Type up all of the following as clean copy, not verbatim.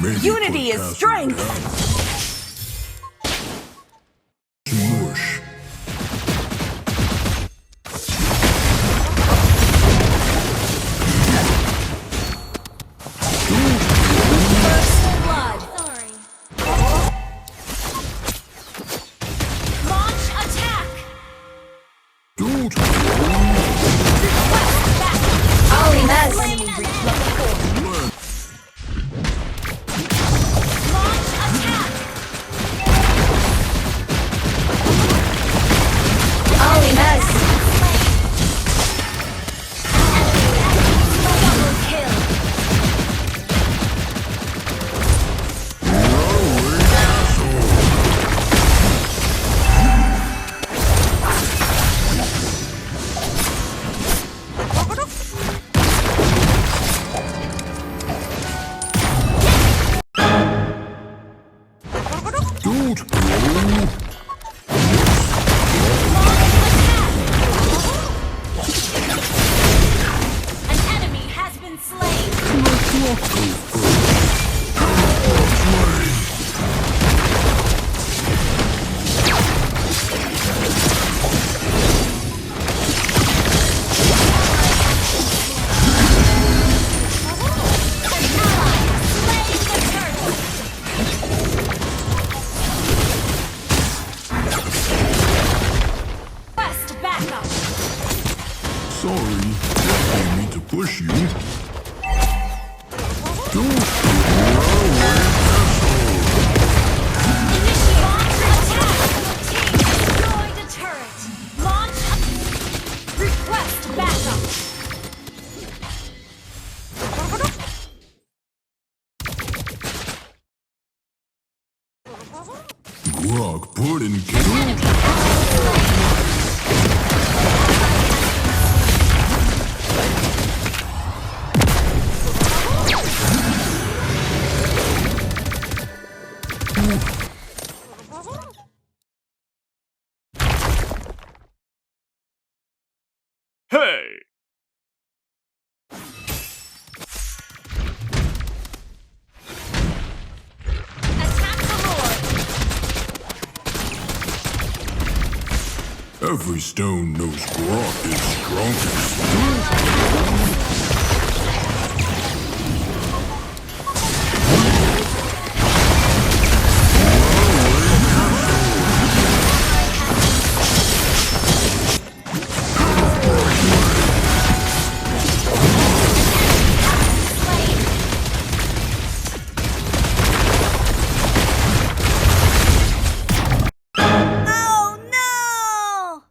Unity is strength. Smush. First blood. Sorry. Launch attack. Don't. Request back. Ali Mez. Launch attack. Ali Mez. Double kill. Don't go. An enemy has been slain. Request backup. Sorry, didn't mean to push you. Don't. Initiate launch attack. Team destroyed a turret. Launch. Request backup. Grock put in kill. Hey! Attack the Lord. Every stone knows Grock is strongest. Oh no!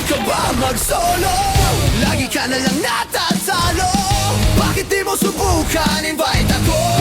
ka ba mag-solo? Lagi ka na lang natatalo. Bakit di mo subukan? Invite ako.